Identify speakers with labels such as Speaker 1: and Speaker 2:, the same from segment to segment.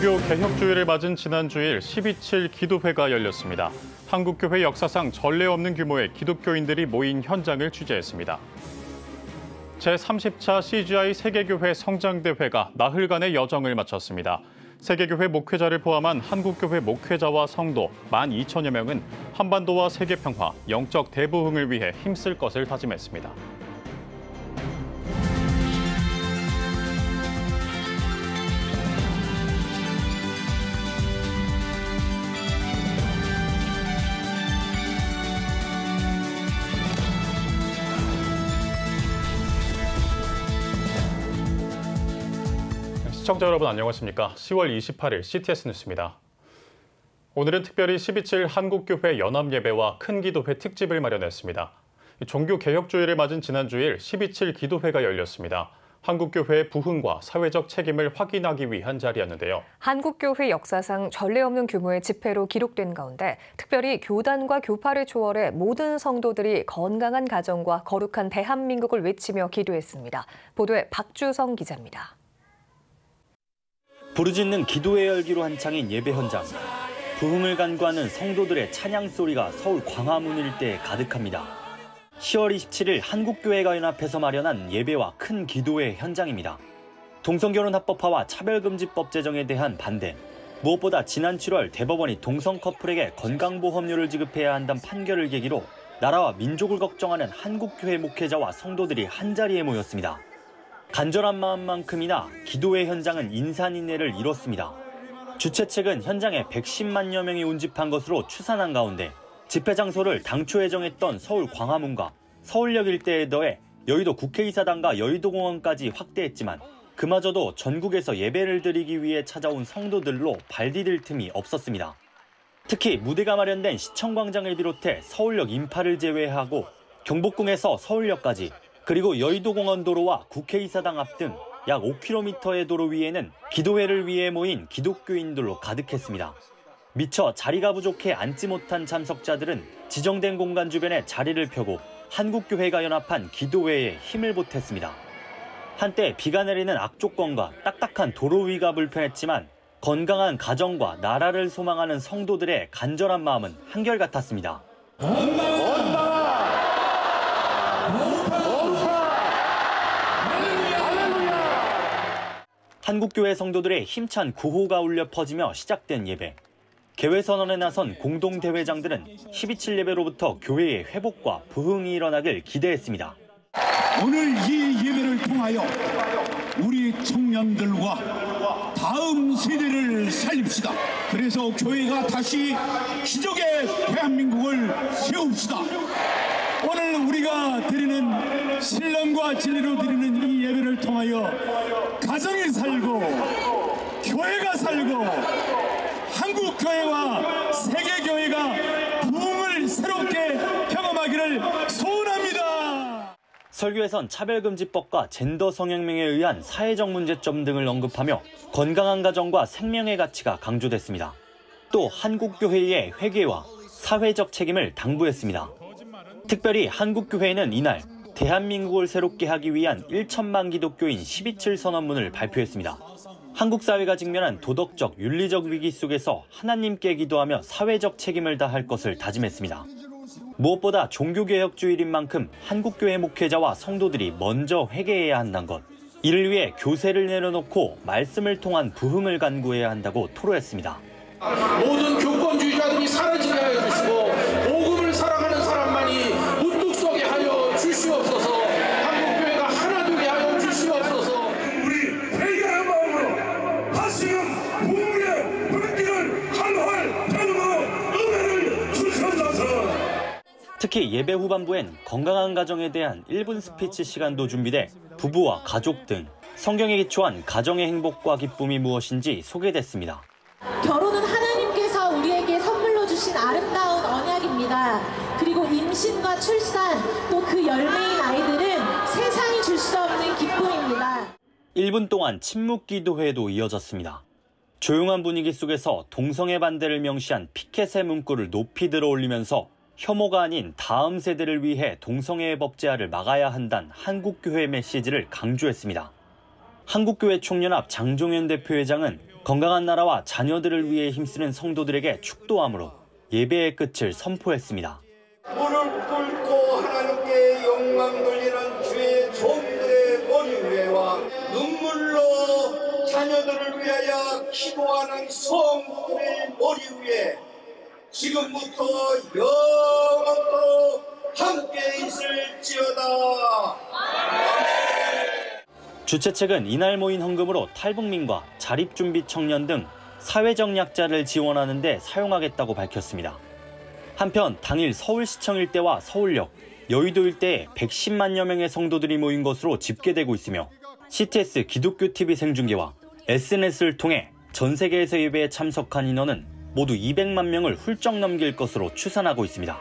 Speaker 1: 종교 개혁주의를 맞은 지난 주일 12.7 기도회가 열렸습니다. 한국교회 역사상 전례 없는 규모의 기독교인들이 모인 현장을 취재했습니다. 제30차 CGI 세계교회 성장대회가 나흘간의 여정을 마쳤습니다. 세계교회 목회자를 포함한 한국교회 목회자와 성도 12,000여 명은 한반도와 세계평화, 영적 대부흥을 위해 힘쓸 것을 다짐했습니다. 시청자 여러분 안녕하십니까? 10월 28일 CTS 뉴스입니다. 오늘은 특별히 12.7 한국교회 연합예배와 큰 기도회 특집을 마련했습니다. 종교개혁주의를 맞은 지난 주일 12.7 기도회가 열렸습니다. 한국교회의 부흥과 사회적 책임을 확인하기 위한 자리였는데요.
Speaker 2: 한국교회 역사상 전례 없는 규모의 집회로 기록된 가운데 특별히 교단과 교파를 초월해 모든 성도들이 건강한 가정과 거룩한 대한민국을 외치며 기도했습니다. 보도에 박주성 기자입니다.
Speaker 3: 부르짖는 기도회 열기로 한창인 예배 현장. 부흥을 간구하는 성도들의 찬양 소리가 서울 광화문 일대에 가득합니다. 10월 27일 한국교회가 연합해서 마련한 예배와 큰 기도회 현장입니다. 동성결혼 합법화와 차별금지법 제정에 대한 반대, 무엇보다 지난 7월 대법원이 동성 커플에게 건강보험료를 지급해야 한다는 판결을 계기로 나라와 민족을 걱정하는 한국교회 목회자와 성도들이 한자리에 모였습니다. 간절한 마음만큼이나 기도회 현장은 인산인해를 이뤘습니다. 주최 측은 현장에 110만여 명이 운집한 것으로 추산한 가운데 집회 장소를 당초 예정했던 서울 광화문과 서울역 일대에 더해 여의도 국회의사당과 여의도공원까지 확대했지만 그마저도 전국에서 예배를 드리기 위해 찾아온 성도들로 발 디딜 틈이 없었습니다. 특히 무대가 마련된 시청광장을 비롯해 서울역 인파를 제외하고 경복궁에서 서울역까지 그리고 여의도공원 도로와 국회의사당 앞 등 약 5km의 도로 위에는 기도회를 위해 모인 기독교인들로 가득했습니다. 미처 자리가 부족해 앉지 못한 참석자들은 지정된 공간 주변에 자리를 펴고 한국교회가 연합한 기도회에 힘을 보탰습니다. 한때 비가 내리는 악조건과 딱딱한 도로 위가 불편했지만 건강한 가정과 나라를 소망하는 성도들의 간절한 마음은 한결같았습니다. 한국교회 성도들의 힘찬 구호가 울려 퍼지며 시작된 예배. 개회선언에 나선 공동대회장들은 12.7 예배로부터 교회의 회복과 부흥이 일어나길 기대했습니다.
Speaker 4: 오늘 이 예배를 통하여 우리 청년들과 다음 세대를 살립시다. 그래서 교회가 다시 기적의 대한민국을 세웁시다. 오늘 우리가 드리는 신령과 진리로 드리는 이 예배를 통하여 가정이 살고 교회가 살고 한국교회와 세계교회가 부흥을 새롭게 경험하기를 소원합니다.
Speaker 3: 설교에선 차별금지법과 젠더 성형명에 의한 사회적 문제점 등을 언급하며 건강한 가정과 생명의 가치가 강조됐습니다. 또 한국교회의 회개와 사회적 책임을 당부했습니다. 특별히 한국교회는 이날 대한민국을 새롭게 하기 위한 1천만 기독교인 12.7 선언문을 발표했습니다. 한국 사회가 직면한 도덕적, 윤리적 위기 속에서 하나님께 기도하며 사회적 책임을 다할 것을 다짐했습니다. 무엇보다 종교개혁주의인 만큼 한국교회 목회자와 성도들이 먼저 회개해야 한다는 것, 이를 위해 교세를 내려놓고 말씀을 통한 부흥을 간구해야 한다고 토로했습니다.
Speaker 5: 모든 교권주의자들이 사라지게 하여 주시고 복음을 사랑하는 사람만이 우뚝 서게 하여 주시옵소서. 한국교회가 하나 되게 하여 주시옵소서.
Speaker 6: 우리 회개하는 마음으로 다시금 부흥의 불길을 한활 되므로 은혜를 주셔서.
Speaker 3: 특히 예배 후반부엔 건강한 가정에 대한 1분 스피치 시간도 준비돼 부부와 가족 등 성경에 기초한 가정의 행복과 기쁨이 무엇인지 소개됐습니다.
Speaker 7: 결혼은 하나님께서 우리에게 선물로 주신 아름다운 언약입니다. 그리고 임신과 출산 또 그 열매인 아이들은 세상이 줄 수 없는 기쁨입니다.
Speaker 3: 1분 동안 침묵 기도회도 이어졌습니다. 조용한 분위기 속에서 동성애 반대를 명시한 피켓의 문구를 높이 들어올리면서 혐오가 아닌 다음 세대를 위해 동성애의 법제화를 막아야 한다는 한국교회 메시지를 강조했습니다. 한국교회 총연합 장종현 대표회장은 건강한 나라와 자녀들을 위해 힘쓰는 성도들에게 축도함으로 예배의 끝을 선포했습니다.
Speaker 8: 무릎 꿇고 하나님께 영광 돌리는 주의 종들의 머리 위에와 눈물로 자녀들을 위하여 기도하는 성들의 머리 위에 지금부터 영원토록 함께 있을지어다.
Speaker 3: 주최 측은 이날 모인 헌금으로 탈북민과 자립준비 청년 등 사회적 약자를 지원하는 데 사용하겠다고 밝혔습니다. 한편 당일 서울시청 일대와 서울역, 여의도 일대에 110만여 명의 성도들이 모인 것으로 집계되고 있으며 CTS 기독교TV 생중계와 SNS를 통해 전 세계에서 예배에 참석한 인원은 모두 200만 명을 훌쩍 넘길 것으로 추산하고 있습니다.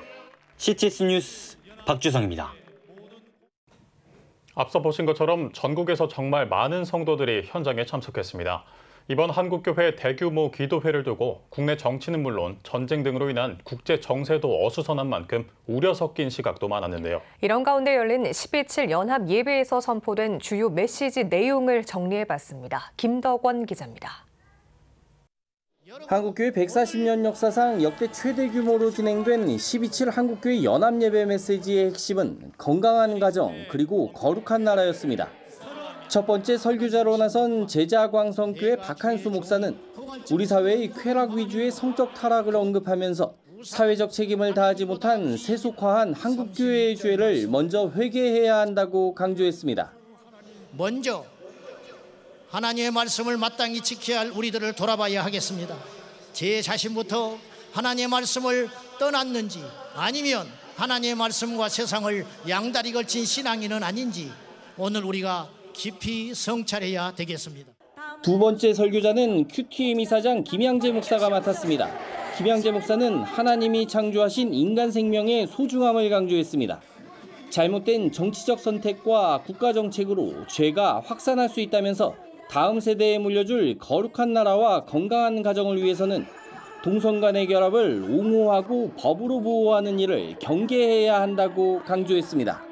Speaker 3: CTS 뉴스 박주성입니다.
Speaker 1: 앞서 보신 것처럼 전국에서 정말 많은 성도들이 현장에 참석했습니다. 이번 한국교회 대규모 기도회를 두고 국내 정치는 물론 전쟁 등으로 인한 국제 정세도 어수선한 만큼 우려 섞인 시각도 많았는데요.
Speaker 2: 이런 가운데 열린 12.7 연합 예배에서 선포된 주요 메시지 내용을 정리해봤습니다. 김덕원 기자입니다.
Speaker 9: 한국교회 140년 역사상 역대 최대 규모로 진행된 12.7 한국교회 연합예배 메시지의 핵심은 건강한 가정 그리고 거룩한 나라였습니다. 첫 번째 설교자로 나선 제자광성교회 박한수 목사는 우리 사회의 쾌락 위주의 성적 타락을 언급하면서 사회적 책임을 다하지 못한 세속화한 한국교회의 죄를 먼저 회개해야 한다고 강조했습니다.
Speaker 10: 먼저 하나님의 말씀을 마땅히 지켜야 할 우리들을 돌아봐야 하겠습니다. 제 자신부터 하나님의 말씀을 떠났는지 아니면 하나님의 말씀과 세상을 양다리 걸친 신앙인은 아닌지 오늘 우리가 깊이 성찰해야 되겠습니다.
Speaker 9: 두 번째 설교자는 QTM 이사장 김양재 목사가 맡았습니다. 김양재 목사는 하나님이 창조하신 인간 생명의 소중함을 강조했습니다. 잘못된 정치적 선택과 국가 정책으로 죄가 확산할 수 있다면서 다음 세대에 물려줄 거룩한 나라와 건강한 가정을 위해서는 동성 간의 결합을 옹호하고 법으로 보호하는 일을 경계해야 한다고 강조했습니다.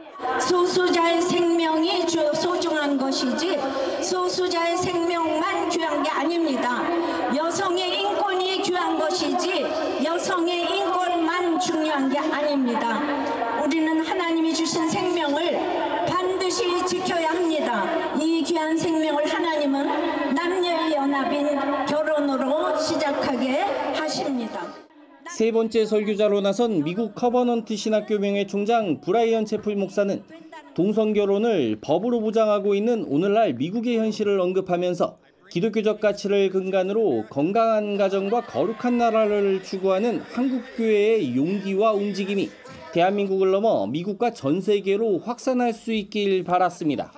Speaker 11: 소수자의 생명이 소중한 것이지 소수자의 생명만 귀한 게 아닙니다. 여성의 인권이 귀한 것이지 여성의 인권만 중요한 게 아닙니다. 우리는 하나님이 주신 생명을 반드시 지켜야 합니다. 이 귀한 생명을 하나님은 남녀의 연합인 결혼으로 시작하게 하십니다.
Speaker 9: 세 번째 설교자로 나선 미국 커버넌트 신학교 명예 총장 브라이언 채플 목사는 동성결혼을 법으로 보장하고 있는 오늘날 미국의 현실을 언급하면서 기독교적 가치를 근간으로 건강한 가정과 거룩한 나라를 추구하는 한국교회의 용기와 움직임이 대한민국을 넘어 미국과 전 세계로 확산할 수 있길 바랐습니다.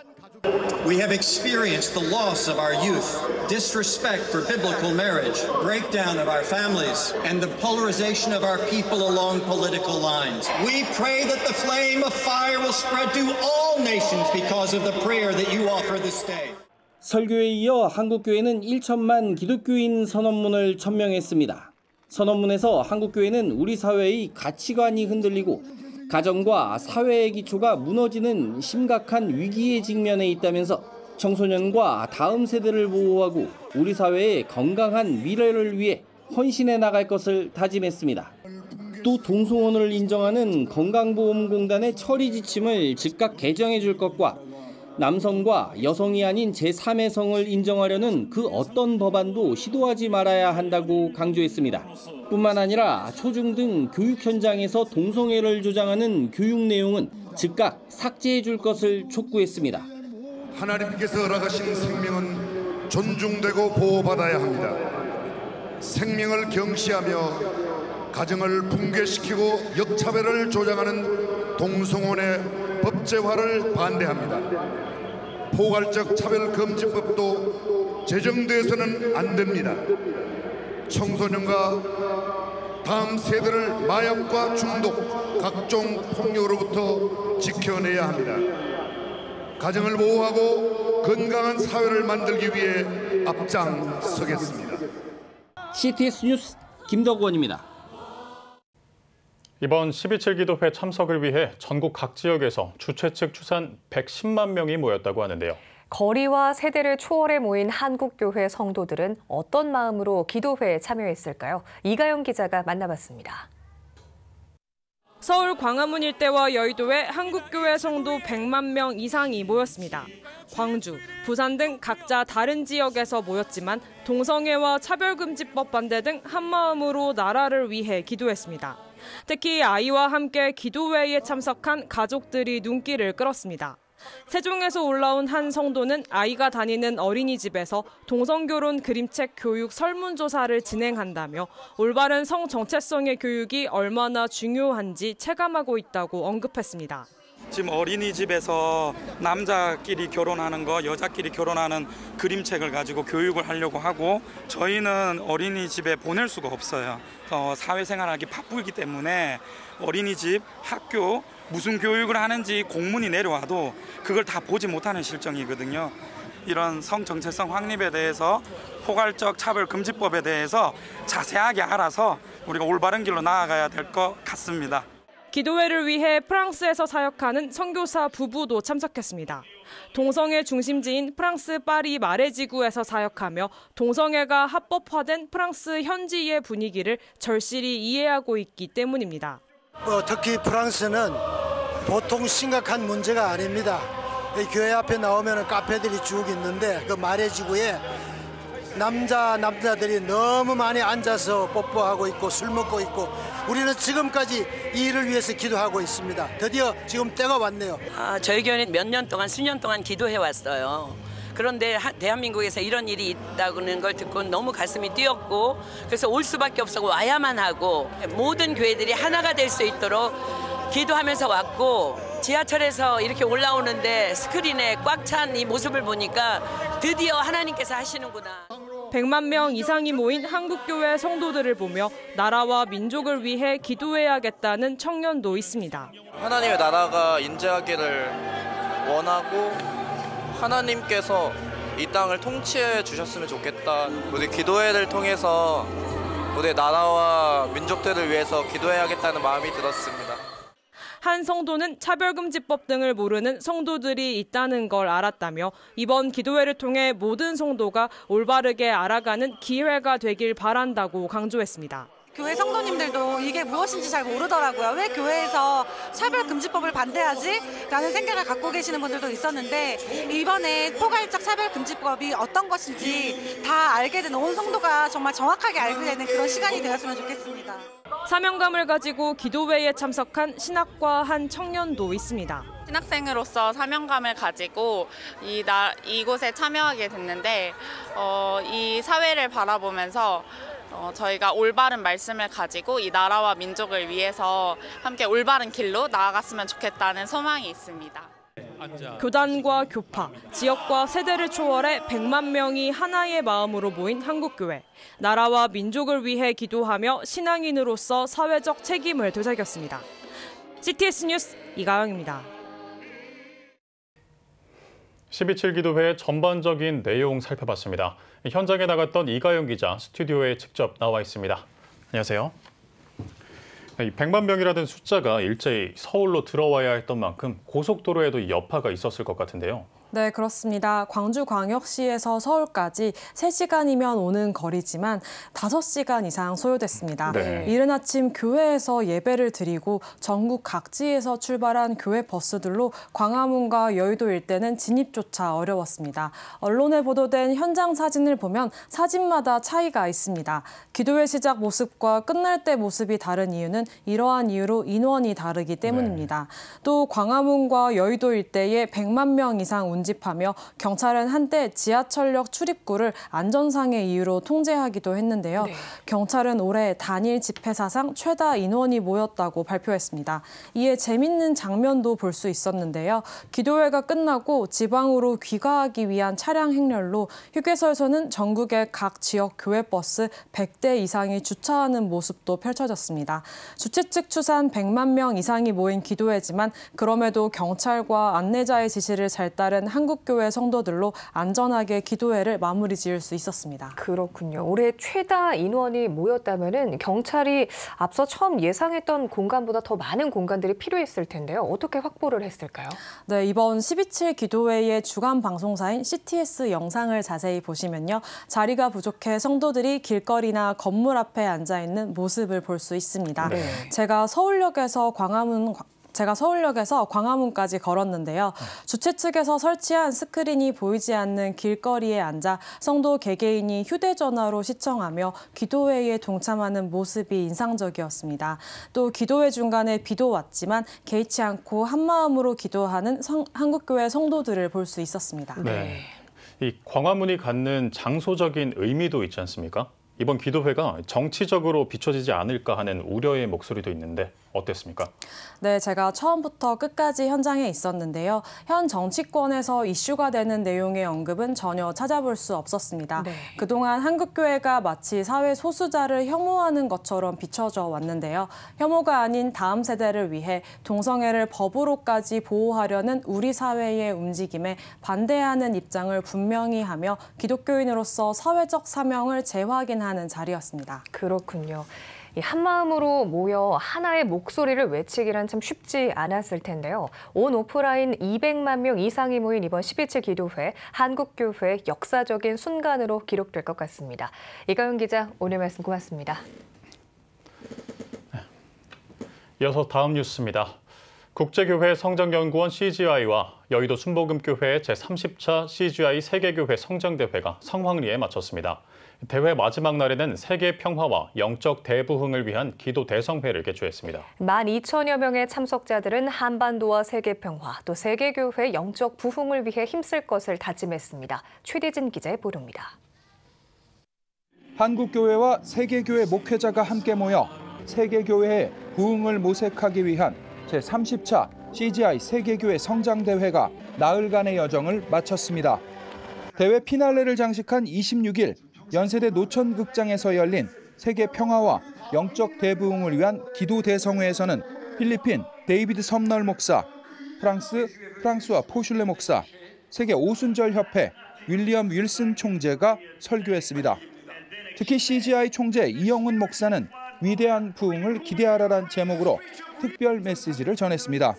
Speaker 12: We have experienced the loss of our youth, disrespect for biblical marriage, breakdown of our families, and the polarization of our people along political lines. We pray that the flame of fire will spread to all nations because of the prayer that you offer this day.
Speaker 9: 설교에 이어 한국교회는 1천만 기독교인 선언문을 천명했습니다. 선언문에서 한국교회는 우리 사회의 가치관이 흔들리고 가정과 사회의 기초가 무너지는 심각한 위기에 직면해 있다면서 청소년과 다음 세대를 보호하고 우리 사회의 건강한 미래를 위해 헌신해 나갈 것을 다짐했습니다. 또 동성혼을 인정하는 건강보험공단의 처리 지침을 즉각 개정해 줄 것과 남성과 여성이 아닌 제3의 성을 인정하려는 그 어떤 법안도 시도하지 말아야 한다고 강조했습니다. 뿐만 아니라 초중 등 교육 현장에서 동성애를 조장하는 교육 내용은 즉각 삭제해 줄 것을 촉구했습니다.
Speaker 6: 하나님께서 허락하신 생명은 존중되고 보호받아야 합니다. 생명을 경시하며 가정을 붕괴시키고 역차별을 조장하는 동성혼의 법제화를 반대합니다. 포괄적 차별금지법도 제정돼서는 안 됩니다. 청소년과 다음 세대를 마약과 중독, 각종 폭력으로부터 지켜내야 합니다. 가정을 보호하고 건강한 사회를 만들기 위해 앞장서겠습니다.
Speaker 9: CTS 뉴스 김덕원입니다.
Speaker 1: 이번 12.7 기도회 참석을 위해 전국 각 지역에서 주최 측 추산 110만 명이 모였다고 하는데요.
Speaker 2: 거리와 세대를 초월해 모인 한국교회 성도들은 어떤 마음으로 기도회에 참여했을까요? 이가영 기자가 만나봤습니다.
Speaker 13: 서울 광화문 일대와 여의도에 한국교회 성도 100만 명 이상이 모였습니다. 광주, 부산 등 각자 다른 지역에서 모였지만 동성애와 차별금지법 반대 등 한마음으로 나라를 위해 기도했습니다. 특히 아이와 함께 기도회에 참석한 가족들이 눈길을 끌었습니다. 세종에서 올라온 한 성도는 아이가 다니는 어린이집에서 동성결혼 그림책 교육 설문조사를 진행한다며 올바른 성 정체성의 교육이 얼마나 중요한지 체감하고 있다고 언급했습니다.
Speaker 14: 지금 어린이집에서 남자끼리 결혼하는 거, 여자끼리 결혼하는 그림책을 가지고 교육을 하려고 하고 저희는 어린이집에 보낼 수가 없어요. 사회생활하기 바쁘기 때문에 어린이집, 학교, 무슨 교육을 하는지 공문이 내려와도 그걸 다 보지 못하는 실정이거든요. 이런 성정체성 확립에 대해서 포괄적 차별금지법에 대해서 자세하게 알아서 우리가 올바른 길로 나아가야 될 것 같습니다.
Speaker 13: 기도회를 위해 프랑스에서 사역하는 선교사 부부도 참석했습니다. 동성애 중심지인 프랑스 파리 마레지구에서 사역하며 동성애가 합법화된 프랑스 현지의 분위기를 절실히 이해하고 있기 때문입니다.
Speaker 15: 특히 프랑스는 보통 심각한 문제가 아닙니다. 교회 앞에 나오면 카페들이 쭉 있는데 그 마레지구에 남자들이 너무 많이 앉아서 뽀뽀하고 있고 술 먹고 있고 우리는 지금까지 이 일을 위해서 기도하고 있습니다. 드디어 지금 때가 왔네요.
Speaker 16: 저희 교회는 몇 년 동안, 수년 동안 기도해 왔어요. 그런데 대한민국에서 이런 일이 있다는 걸 듣고 너무 가슴이 뛰었고 그래서 올 수밖에 없었고 와야만 하고 모든 교회들이 하나가 될 수 있도록 기도하면서 왔고 지하철에서 이렇게 올라오는데 스크린에 꽉 찬 이 모습을 보니까 드디어 하나님께서 하시는구나.
Speaker 13: 100만 명 이상이 모인 한국교회 성도들을 보며 나라와 민족을 위해 기도해야겠다는 청년도 있습니다.
Speaker 17: 하나님의 나라가 인재하기를 원하고 하나님께서 이 땅을 통치해 주셨으면 좋겠다. 우리 기도회를 통해서 우리 나라와 민족들을 위해서 기도해야겠다는 마음이 들었습니다.
Speaker 13: 한 성도는 차별금지법 등을 모르는 성도들이 있다는 걸 알았다며 이번 기도회를 통해 모든 성도가 올바르게 알아가는 기회가 되길 바란다고 강조했습니다.
Speaker 18: 교회 성도님들도 이게 무엇인지 잘 모르더라고요. 왜 교회에서 차별금지법을 반대하지? 라는 생각을 갖고 계시는 분들도 있었는데 이번에 포괄적 차별금지법이 어떤 것인지 다 알게 되는 온 성도가 정말 정확하게 알게 되는 그런 시간이 되었으면 좋겠습니다.
Speaker 13: 사명감을 가지고 기도회에 참석한 신학과 한 청년도 있습니다.
Speaker 19: 신학생으로서 사명감을 가지고 이곳에 참여하게 됐는데 이 사회를 바라보면서 저희가 올바른 말씀을 가지고 이 나라와 민족을 위해서 함께 올바른 길로 나아갔으면 좋겠다는 소망이 있습니다.
Speaker 13: 교단과 교파, 지역과 세대를 초월해 100만 명이 하나의 마음으로 모인 한국교회. 나라와 민족을 위해 기도하며 신앙인으로서 사회적 책임을 되새겼습니다. CTS 뉴스 이가영입니다.
Speaker 1: 12.7 기도회의 전반적인 내용 살펴봤습니다. 현장에 나갔던 이가영 기자 스튜디오에 직접 나와 있습니다. 안녕하세요. 100만 명이라는 숫자가 일제히 서울로 들어와야 했던 만큼 고속도로에도 여파가 있었을 것 같은데요.
Speaker 20: 네, 그렇습니다. 광주광역시에서 서울까지 3시간이면 오는 거리지만 5시간 이상 소요됐습니다. 네. 이른 아침 교회에서 예배를 드리고 전국 각지에서 출발한 교회 버스들로 광화문과 여의도 일대는 진입조차 어려웠습니다. 언론에 보도된 현장 사진을 보면 사진마다 차이가 있습니다. 기도회 시작 모습과 끝날 때 모습이 다른 이유는 이러한 이유로 인원이 다르기 때문입니다. 네. 또 광화문과 여의도 일대에 100만 명 이상 운집하며 경찰은 한때 지하철역 출입구를 안전상의 이유로 통제하기도 했는데요. 네. 경찰은 올해 단일 집회 사상 최다 인원이 모였다고 발표했습니다. 이에 재밌는 장면도 볼 수 있었는데요. 기도회가 끝나고 지방으로 귀가하기 위한 차량 행렬로 휴게소에서는 전국의 각 지역 교회 버스 100대 이상이 주차하는 모습도 펼쳐졌습니다. 주최 측 추산 100만 명 이상이 모인 기도회지만 그럼에도 경찰과 안내자의 지시를 잘 따른 된 한국교회 성도들로 안전하게 기도회를 마무리 지을 수 있었습니다.
Speaker 2: 그렇군요. 올해 최다 인원이 모였다면은 경찰이 앞서 처음 예상했던 공간보다 더 많은 공간들이 필요했을 텐데요. 어떻게 확보를 했을까요?
Speaker 20: 네, 이번 12.7 기도회의 주간 방송사인 CTS 영상을 자세히 보시면요. 자리가 부족해 성도들이 길거리나 건물 앞에 앉아 있는 모습을 볼 수 있습니다.
Speaker 2: 네.
Speaker 20: 제가 서울역에서 광화문까지 걸었는데요. 주최 측에서 설치한 스크린이 보이지 않는 길거리에 앉아 성도 개개인이 휴대전화로 시청하며 기도회에 동참하는 모습이 인상적이었습니다. 또 기도회 중간에 비도 왔지만 개의치 않고 한마음으로 기도하는 한국교회 성도들을 볼 수 있었습니다.
Speaker 1: 네. 이 광화문이 갖는 장소적인 의미도 있지 않습니까? 이번 기도회가 정치적으로 비춰지지 않을까 하는 우려의 목소리도 있는데 어땠습니까?
Speaker 20: 네, 제가 처음부터 끝까지 현장에 있었는데요. 현 정치권에서 이슈가 되는 내용의 언급은 전혀 찾아볼 수 없었습니다.
Speaker 2: 네.
Speaker 20: 그동안 한국교회가 마치 사회 소수자를 혐오하는 것처럼 비춰져 왔는데요. 혐오가 아닌 다음 세대를 위해 동성애를 법으로까지 보호하려는 우리 사회의 움직임에 반대하는 입장을 분명히 하며 기독교인으로서 사회적 사명을 재확인하는 자리였습니다.
Speaker 2: 그렇군요. 한마음으로 모여 하나의 목소리를 외치기란 참 쉽지 않았을 텐데요. 온 오프라인 200만 명 이상이 모인 이번 12.7 기도회, 한국교회 역사적인 순간으로 기록될 것 같습니다. 이가연 기자, 오늘 말씀 고맙습니다.
Speaker 1: 이어서 다음 뉴스입니다. 국제교회 성장연구원 CGI와 여의도 순복음교회의 제30차 CGI 세계교회 성장대회가 성황리에 마쳤습니다. 대회 마지막 날에는 세계 평화와 영적 대부흥을 위한 기도 대성회를 개최했습니다.
Speaker 2: 12,000여 명의 참석자들은 한반도와 세계 평화, 또 세계교회 영적 부흥을 위해 힘쓸 것을 다짐했습니다. 최대진 기자의 보도입니다.
Speaker 21: 한국교회와 세계교회 목회자가 함께 모여 세계교회의 부흥을 모색하기 위한 제30차 CGI 세계교회 성장대회가 나흘간의 여정을 마쳤습니다. 대회 피날레를 장식한 26일 연세대 노천극장에서 열린 세계 평화와 영적 대부흥을 위한 기도 대성회에서는 필리핀 데이비드 섬널 목사, 프랑스와 포슐레 목사, 세계 오순절 협회 윌리엄 윌슨 총재가 설교했습니다. 특히 CGI 총재 이영훈 목사는 위대한 부흥을 기대하라란 제목으로 특별 메시지를 전했습니다.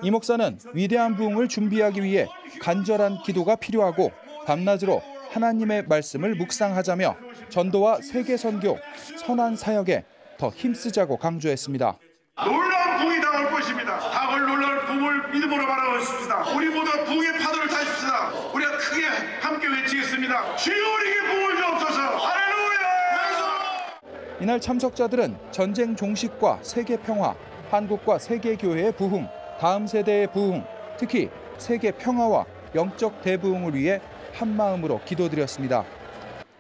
Speaker 21: 이 목사는 위대한 부흥을 준비하기 위해 간절한 기도가 필요하고 밤낮으로 하나님의 말씀을 묵상하자며 전도와 세계 선교, 선한 사역에 더 힘쓰자고 강조했습니다.
Speaker 22: 놀라운 부흥이 다가올 것입니다. 다가올 놀라운 부흥을 믿음으로 바라보십시다. 우리 모두 부흥의 파도를 타십시다. 우리가 크게 함께 외치겠습니다. 주여 우리에게 부흥을 주옵소서. 할렐루야!
Speaker 21: 이날 참석자들은 전쟁 종식과 세계 평화, 한국과 세계 교회의 부흥, 다음 세대의 부흥, 특히 세계 평화와 영적 대부흥을 위해 한마음으로 기도드렸습니다.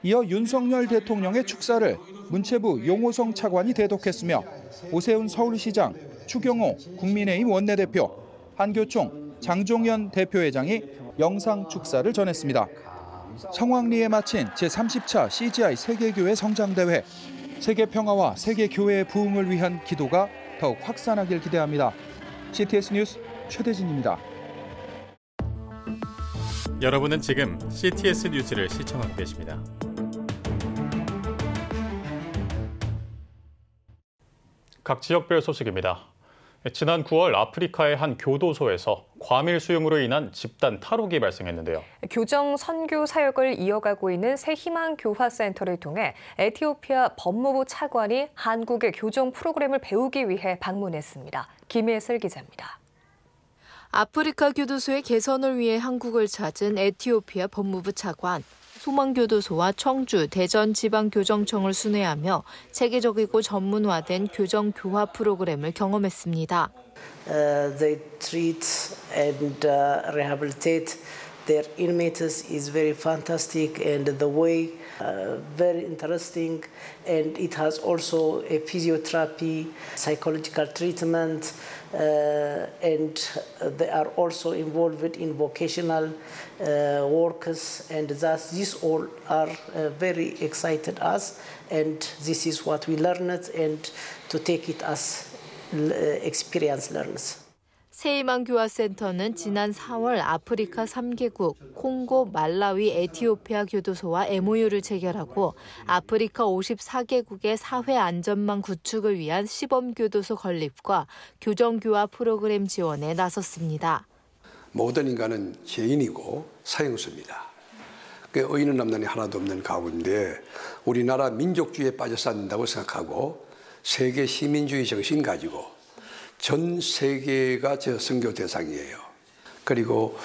Speaker 21: 이어 윤석열 대통령의 축사를 문체부 용호성 차관이 대독했으며 오세훈 서울시장, 추경호 국민의힘 원내대표, 한교총 장종현 대표회장이 영상 축사를 전했습니다. 성황리에 마친 제30차 CGI 세계교회 성장대회, 세계 평화와 세계 교회의 부흥을 위한 기도가 더욱 확산하길 기대합니다. CTS 뉴스 최대진입니다.
Speaker 1: 여러분은 지금 CTS 뉴스를 시청하고 계십니다. 각 지역별 소식입니다. 지난 9월 아프리카의 한 교도소에서 과밀 수용으로 인한 집단 탈옥이 발생했는데요.
Speaker 2: 교정 선교 사역을 이어가고 있는 새희망교화센터를 통해 에티오피아 법무부 차관이 한국의 교정 프로그램을 배우기 위해 방문했습니다. 김혜슬 기자입니다.
Speaker 23: 아프리카 교도소의 개선을 위해 한국을 찾은 에티오피아 법무부 차관, 소망교도소와 청주, 대전 지방교정청을 순회하며 체계적이고 전문화된 교정 교화 프로그램을 경험했습니다.
Speaker 24: They treat and rehabilitate their inmates is very fantastic and the way very interesting and it has also a physiotherapy, psychological treatment and they are also involved in vocational works and thus these all are very excited us and this is what we learned and to take it as experience learners.
Speaker 23: 세이만 교화센터는 지난 4월 아프리카 3개국 콩고, 말라위, 에티오피아 교도소와 MOU를 체결하고 아프리카 54개국의 사회 안전망 구축을 위한 시범교도소 건립과 교정교화 프로그램 지원에 나섰습니다.
Speaker 4: 모든 인간은 죄인이고 사형수입니다. 의인은 남단이 하나도 없는 가운데 우리나라 민족주의에 빠져서 안 된다고 생각하고 세계 시민주의 정신 가지고 전 세계가 저 선교 대상이에요. 그리고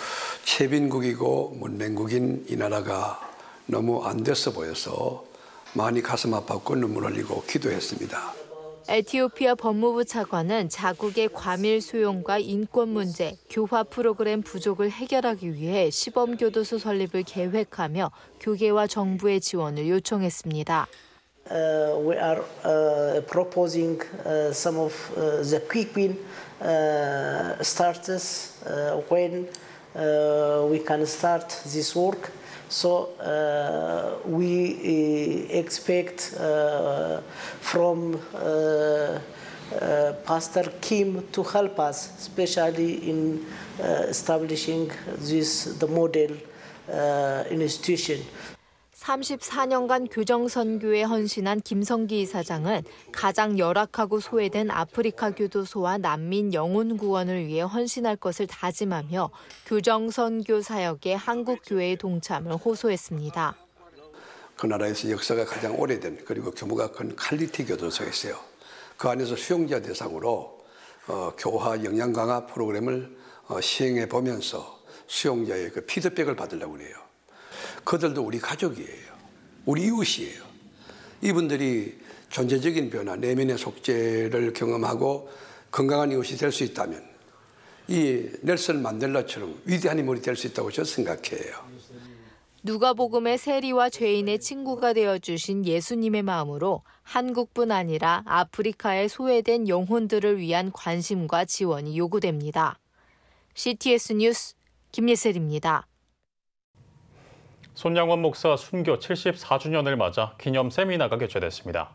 Speaker 4: 최빈국이고 문맹국인 이 나라가 너무 안 됐어 보여서 많이 가슴 아팠고 눈물 흘리고 기도했습니다.
Speaker 23: 에티오피아 법무부 차관은 자국의 과밀 수용과 인권 문제, 교화 프로그램 부족을 해결하기 위해 시범교도소 설립을 계획하며 교계와 정부의 지원을 요청했습니다.
Speaker 24: We are proposing some of the quick win starters when we can start this work. So we expect from Pastor Kim to help us, especially in establishing the model institution.
Speaker 23: 34년간 교정선교에 헌신한 김성기 이사장은 가장 열악하고 소외된 아프리카 교도소와 난민 영혼 구원을 위해 헌신할 것을 다짐하며 교정선교 사역에 한국교회의 동참을 호소했습니다.
Speaker 4: 그 나라에서 역사가 가장 오래된 그리고 규모가 큰 칼리티 교도소가 있어요. 그 안에서 수용자 대상으로 교화 역량 강화 프로그램을 시행해 보면서 수용자의 그 피드백을 받으려고 해요. 그들도 우리 가족이에요. 우리 이웃이에요. 이분들이 존재적인 변화, 내면의 속죄를 경험하고 건강한 이웃이 될 수 있다면 이 넬슨 만델라처럼 위대한 인물이 될 수 있다고 저는 생각해요.
Speaker 23: 누가복음의 세리와 죄인의 친구가 되어주신 예수님의 마음으로 한국뿐 아니라 아프리카의 소외된 영혼들을 위한 관심과 지원이 요구됩니다. CTS 뉴스 김예슬입니다.
Speaker 1: 손양원 목사 순교 74주년을 맞아 기념 세미나가 개최됐습니다.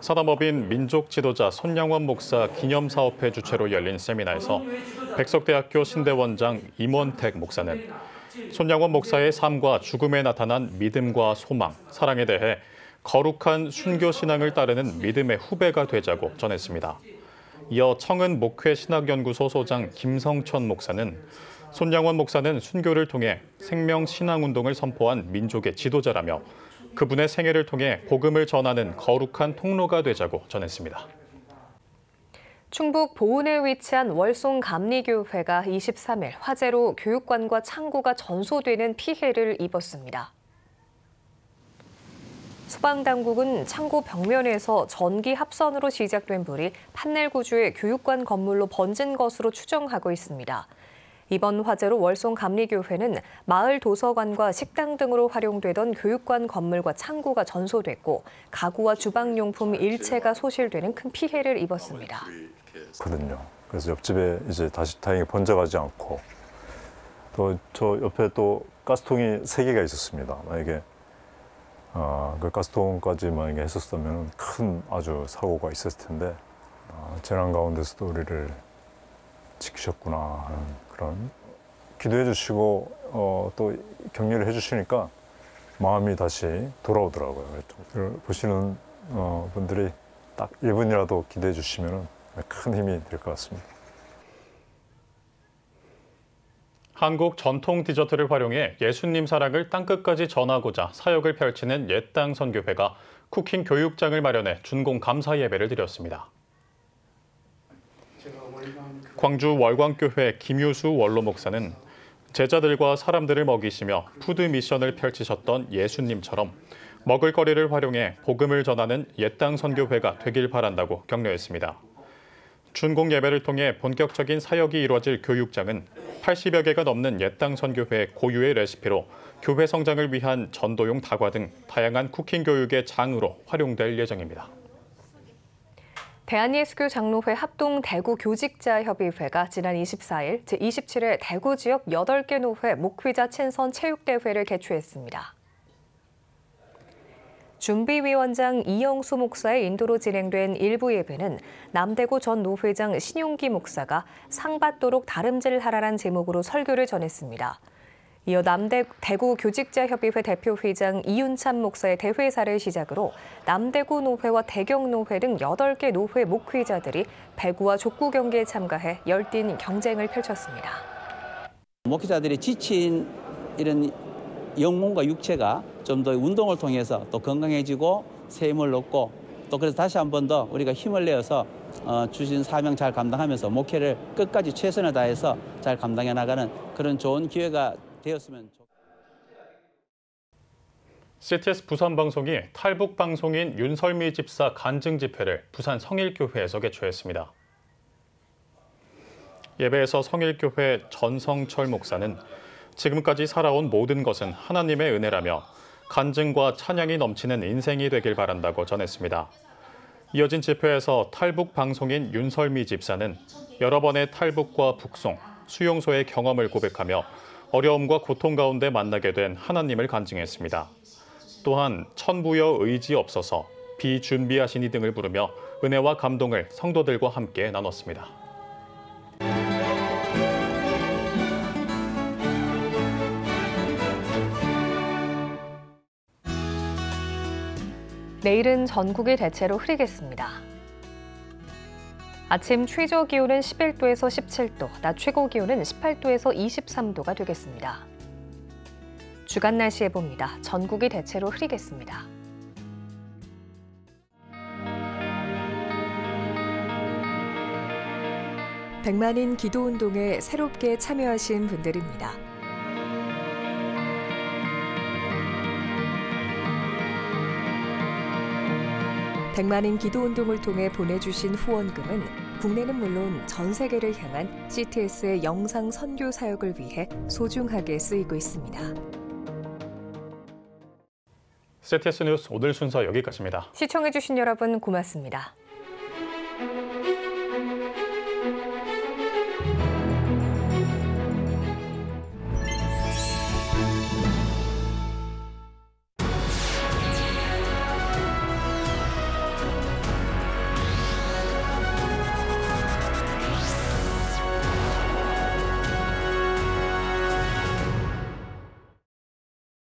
Speaker 1: 사단법인 민족 지도자 손양원 목사 기념사업회 주최로 열린 세미나에서 백석대학교 신대원장 임원택 목사는 손양원 목사의 삶과 죽음에 나타난 믿음과 소망, 사랑에 대해 거룩한 순교 신앙을 따르는 믿음의 후배가 되자고 전했습니다. 이어 청은 목회 신학연구소 소장 김성천 목사는 손양원 목사는 순교를 통해 생명 신앙운동을 선포한 민족의 지도자라며 그분의 생애를 통해 복음을 전하는 거룩한 통로가 되자고 전했습니다.
Speaker 2: 충북 보은에 위치한 월송 감리교회가 23일 화재로 교육관과 창고가 전소되는 피해를 입었습니다. 소방당국은 창고 벽면에서 전기 합선으로 시작된 불이 판넬 구조의 교육관 건물로 번진 것으로 추정하고 있습니다. 이번 화재로 월송 감리교회는 마을 도서관과 식당 등으로 활용되던 교육관 건물과 창고가 전소됐고 가구와 주방용품 일체가 소실되는 큰 피해를 입었습니다.
Speaker 5: 그래서 옆집에 이제 다시 다행히 번져가지 않고 또 저 옆에 또 가스통이 3개가 있었습니다. 만약에 그 가스통까지 만약에 했었다면 큰 아주 사고가 있었을 텐데 재난 가운데서도 우리를 지키셨구나 하는 그런 기도해 주시고 또 격려를 해 주시니까 마음이 다시 돌아오더라고요. 보시는 분들이 딱 1분이라도 기도해 주시면 큰 힘이 될 것 같습니다.
Speaker 1: 한국 전통 디저트를 활용해 예수님 사랑을 땅끝까지 전하고자 사역을 펼치는 옛땅 선교회가 쿠킹 교육장을 마련해 준공 감사 예배를 드렸습니다. 광주 월광교회 김유수 원로 목사는 제자들과 사람들을 먹이시며 푸드 미션을 펼치셨던 예수님처럼 먹을거리를 활용해 복음을 전하는 옛땅 선교회가 되길 바란다고 격려했습니다. 준공 예배를 통해 본격적인 사역이 이루어질 교육장은 80여 개가 넘는 옛땅 선교회 고유의 레시피로 교회 성장을 위한 전도용 다과 등 다양한 쿠킹 교육의 장으로 활용될 예정입니다.
Speaker 2: 대한예수교 장로회 합동 대구 교직자협의회가 지난 24일 제27회 대구 지역 8개 노회 목회자 친선 체육대회를 개최했습니다. 준비위원장 이영수 목사의 인도로 진행된 일부 예배는 남대구 전 노회장 신용기 목사가 상받도록 다름질하라란 제목으로 설교를 전했습니다. 이어 대구 교직자협의회 대표회장 이윤찬 목사의 대회사를 시작으로 남대구 노회와 대경노회 등 8개 노회 목회자들이 배구와 족구 경기에 참가해 열띤 경쟁을 펼쳤습니다.
Speaker 3: 목회자들이 지친 이런 영혼과 육체가 좀 더 운동을 통해서 또 건강해지고 새 힘을 얻고 또 그래서 다시 한 번 더 우리가 힘을 내어서 주신 사명 잘 감당하면서 목회를 끝까지 최선을 다해서 잘 감당해 나가는 그런 좋은 기회가 되었으면 좋겠습니다.
Speaker 1: CTS 부산방송이 탈북방송인 윤설미 집사 간증 집회를 부산 성일교회에서 개최했습니다. 예배에서 성일교회 전성철 목사는 지금까지 살아온 모든 것은 하나님의 은혜라며 간증과 찬양이 넘치는 인생이 되길 바란다고 전했습니다. 이어진 집회에서 탈북 방송인 윤설미 집사는 여러 번의 탈북과 북송, 수용소의 경험을 고백하며 어려움과 고통 가운데 만나게 된 하나님을 간증했습니다. 또한 천부여 의지 없어서 비준비하시니 등을 부르며 은혜와 감동을 성도들과 함께 나눴습니다.
Speaker 2: 내일은 전국이 대체로 흐리겠습니다. 아침 최저 기온은 11도에서 17도, 낮 최고 기온은 18도에서 23도가 되겠습니다. 주간 날씨 예보입니다. 전국이 대체로 흐리겠습니다. 백만인 기도운동에 새롭게 참여하신 분들입니다. 백만인 기도운동을 통해 보내주신 후원금은 국내는 물론 전 세계를 향한 CTS의 영상 선교 사역을 위해 소중하게 쓰이고 있습니다.
Speaker 1: CTS 뉴스 오늘 순서 여기까지입니다.
Speaker 2: 시청해주신 여러분 고맙습니다.